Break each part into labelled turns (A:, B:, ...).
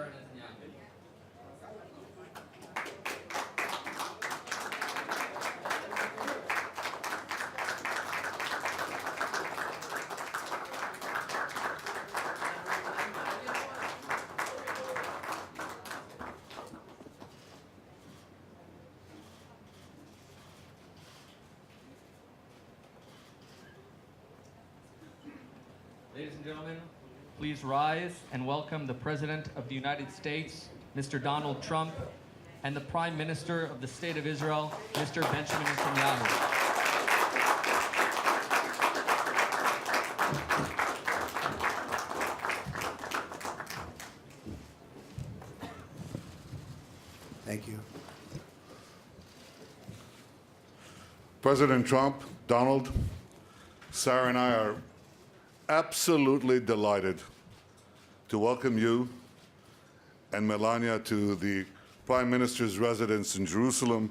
A: Sarah Netanyahu. Ladies and gentlemen, please rise and welcome the President of the United States, Mr. Donald Trump, and the Prime Minister of the State of Israel, Mr. Benjamin Netanyahu.
B: Thank you.
C: President Trump, Donald, Sarah and I are absolutely delighted to welcome you and Melania to the Prime Minister's residence in Jerusalem,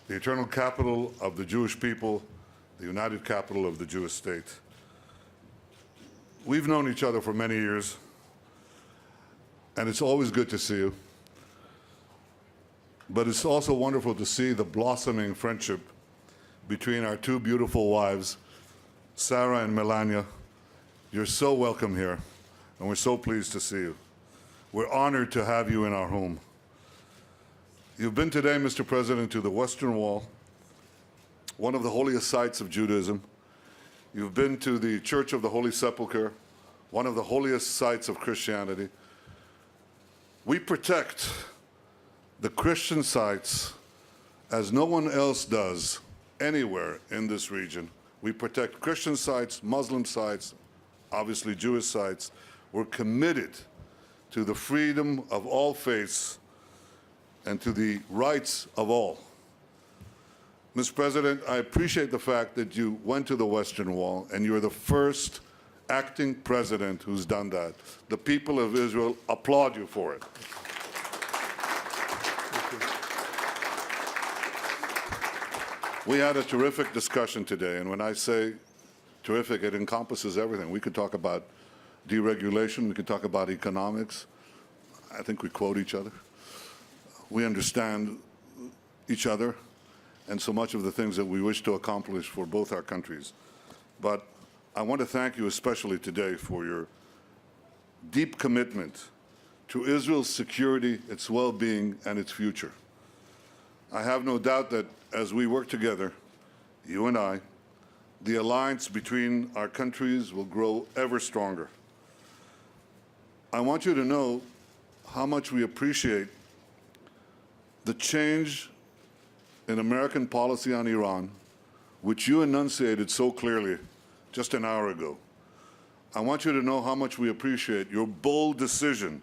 C: the eternal capital of the Jewish people, the united capital of the Jewish state. We've known each other for many years, and it's always good to see you. But it's also wonderful to see the blossoming friendship between our two beautiful wives, Sarah and Melania. You're so welcome here, and we're so pleased to see you. We're honored to have you in our home. You've been today, Mr. President, to the Western Wall, one of the holiest sites of Judaism. You've been to the Church of the Holy Sepulchre, one of the holiest sites of Christianity. We protect the Christian sites as no one else does anywhere in this region. We protect Christian sites, Muslim sites, obviously Jewish sites. We're committed to the freedom of all faiths and to the rights of all. Mr. President, I appreciate the fact that you went to the Western Wall and you're the first acting president who's done that. The people of Israel applaud you for it. We had a terrific discussion today, and when I say terrific, it encompasses everything. We could talk about deregulation, we could talk about economics. I think we quote each other. We understand each other and so much of the things that we wish to accomplish for both our countries. But I want to thank you especially today for your deep commitment to Israel's security, its well-being, and its future. I have no doubt that as we work together, you and I, the alliance between our countries will grow ever stronger. I want you to know how much we appreciate the change in American policy on Iran, which you enunciated so clearly just an hour ago. I want you to know how much we appreciate your bold decision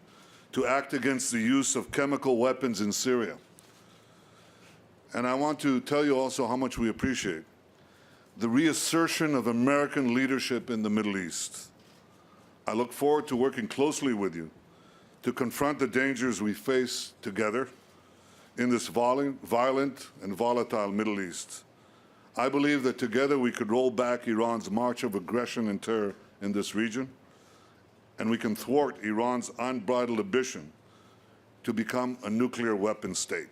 C: to act against the use of chemical weapons in Syria. And I want to tell you also how much we appreciate the reassertion of American leadership in the Middle East. I look forward to working closely with you to confront the dangers we face together in this violent and volatile Middle East. I believe that together we could roll back Iran's march of aggression and terror in this region, and we can thwart Iran's unbridled ambition to become a nuclear weapon state.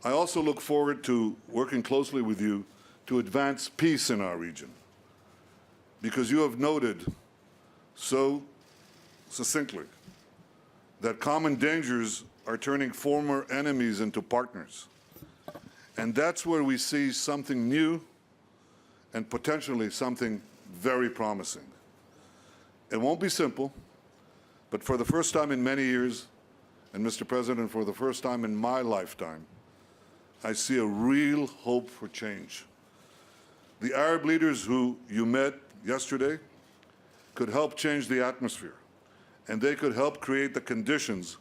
C: I also look forward to working closely with you to advance peace in our region, because you have noted so succinctly that common dangers are turning former enemies into partners. And that's where we see something new and potentially something very promising. It won't be simple, but for the first time in many years, and Mr. President, for the first time in my lifetime, I see a real hope for change. The Arab leaders who you met yesterday could help change the atmosphere, and they could help create the conditions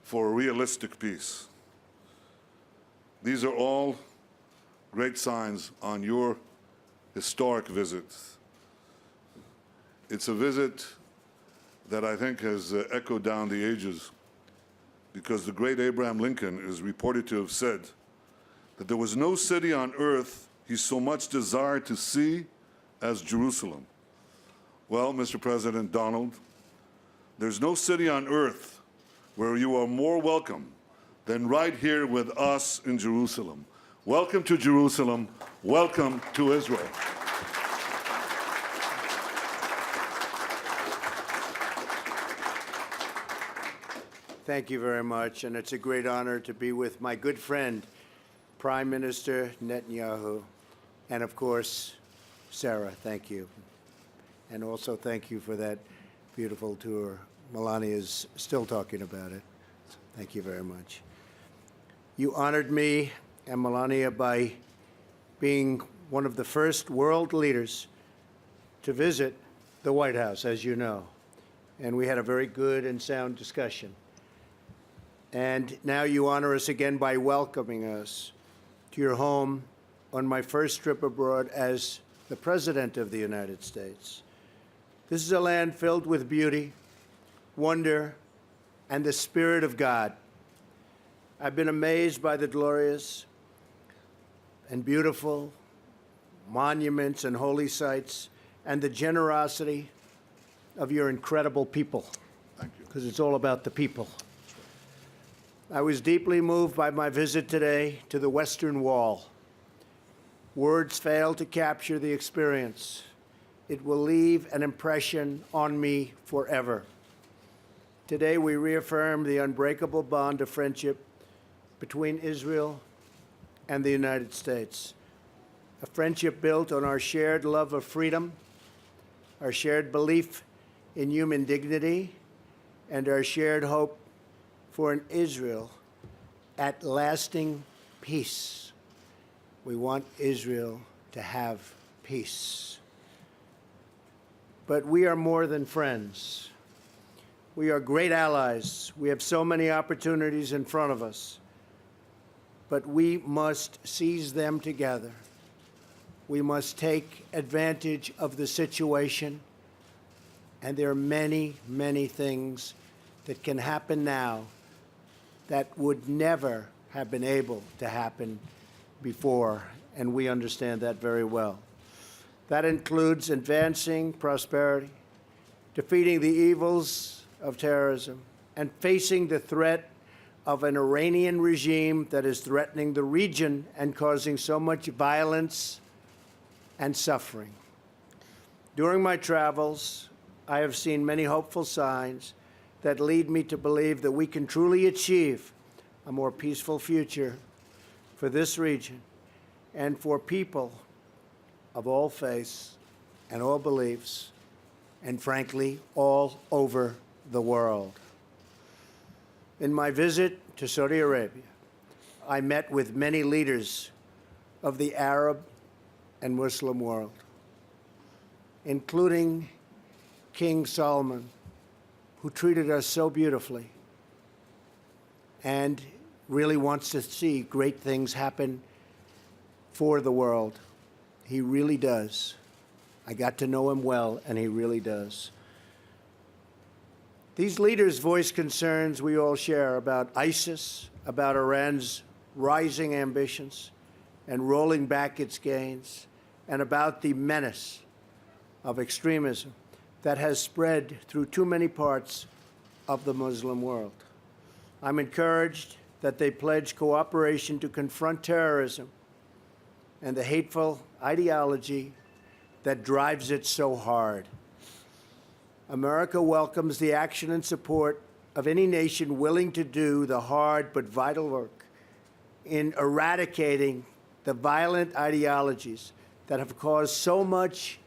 C: for a realistic peace. These are all great signs on your historic visit. It's a visit that I think has echoed down the ages, because the great Abraham Lincoln is reported to have said that there was no city on earth he so much desired to see as Jerusalem. Well, Mr. President Donald, there's no city on earth where you are more welcome than right here with us in Jerusalem. Welcome to Jerusalem. Welcome to Israel.
B: Thank you very much, and it's a great honor to be with my good friend, Prime Minister Netanyahu, and of course, Sarah, thank you. And also thank you for that beautiful tour. Melania is still talking about it. Thank you very much. You honored me and Melania by being one of the first world leaders to visit the White House, as you know. And we had a very good and sound discussion. And now you honor us again by welcoming us to your home on my first trip abroad as the President of the United States. This is a land filled with beauty, wonder, and the Spirit of God. I've been amazed by the glorious and beautiful monuments and holy sites and the generosity of your incredible people.
C: Thank you.
B: Because it's all about the people. I was deeply moved by my visit today to the Western Wall. Words fail to capture the experience. It will leave an impression on me forever. Today, we reaffirm the unbreakable bond of friendship between Israel and the United States, a friendship built on our shared love of freedom, our shared belief in human dignity, and our shared hope for an Israel at lasting peace. We want Israel to have peace. But we are more than friends. We are great allies. We have so many opportunities in front of us. But we must seize them together. We must take advantage of the situation. And there are many, many things that can happen now that would never have been able to happen before, and we understand that very well. That includes advancing prosperity, defeating the evils of terrorism, and facing the threat of an Iranian regime that is threatening the region and causing so much violence and suffering. During my travels, I have seen many hopeful signs that lead me to believe that we can truly achieve a more peaceful future for this region and for people of all faiths and all beliefs, and frankly, all over the world. In my visit to Saudi Arabia, I met with many leaders of the Arab and Muslim world, including King Solomon, who treated us so beautifully and really wants to see great things happen for the world. He really does. I got to know him well, and he really does. These leaders voice concerns we all share about ISIS, about Iran's rising ambitions and rolling back its gains, and about the menace of extremism that has spread through too many parts of the Muslim world. I'm encouraged that they pledge cooperation to confront terrorism and the hateful ideology that drives it so hard. America welcomes the action and support of any nation willing to do the hard but vital work in eradicating the violent ideologies that have caused so much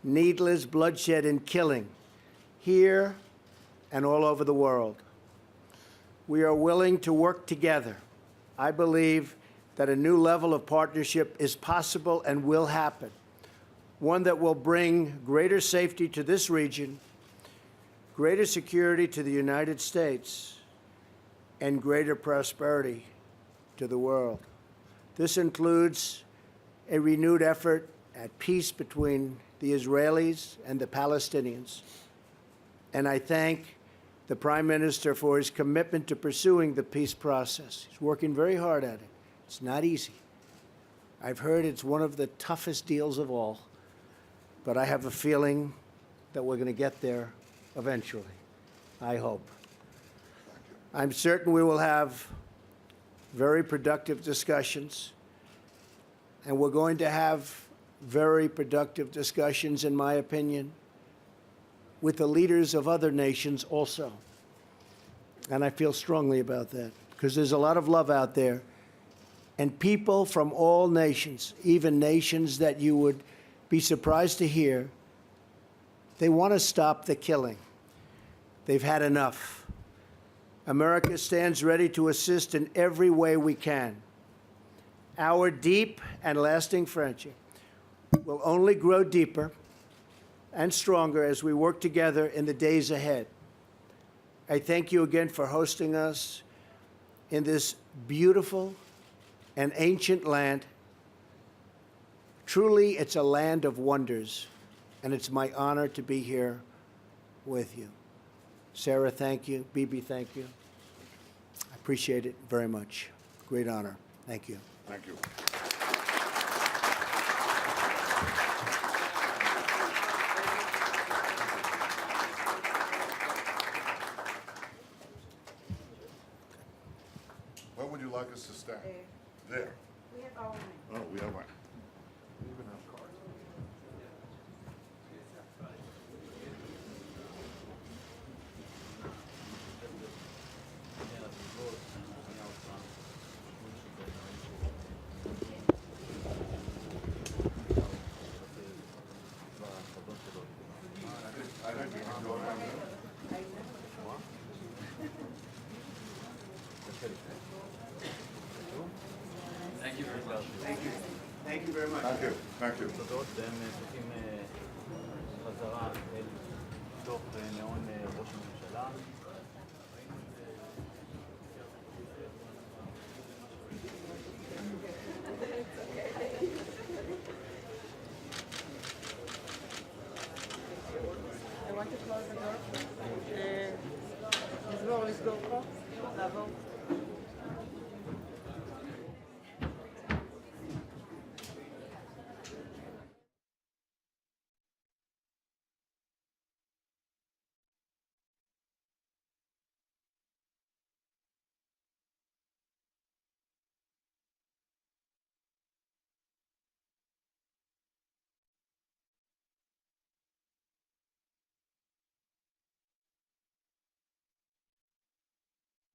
B: needless bloodshed and killing here and all over the world. We are willing to work together. I believe that a new level of partnership is possible and will happen, one that will bring greater safety to this region, greater security to the United States, and greater prosperity to the world. This includes a renewed effort at peace between the Israelis and the Palestinians. And I thank the Prime Minister for his commitment to pursuing the peace process. He's working very hard at it. It's not easy. I've heard it's one of the toughest deals of all, but I have a feeling that we're going to get there eventually. I hope. I'm certain we will have very productive discussions, and we're going to have very productive discussions, in my opinion, with the leaders of other nations also. And I feel strongly about that because there's a lot of love out there. And people from all nations, even nations that you would be surprised to hear, they want to stop the killing. They've had enough. America stands ready to assist in every way we can. Our deep and lasting friendship will only grow deeper and stronger as we work together in the days ahead. I thank you again for hosting us in this beautiful and ancient land. Truly, it's a land of wonders, and it's my honor to be here with you. Sarah, thank you. Bibi, thank you. I appreciate it very much. Great honor. Thank you.
C: Thank you. Where would you like us to stand? There.
D: We have our name.
C: Oh, we have one.
A: Thank you very much.
B: Thank you. Thank you very much.
C: Thank you. Thank you.
E: תודות, והם זוכים חזרה אל תוך מעון ראש הממשלה.
D: I want to close the door. לסגור פה, לעבור.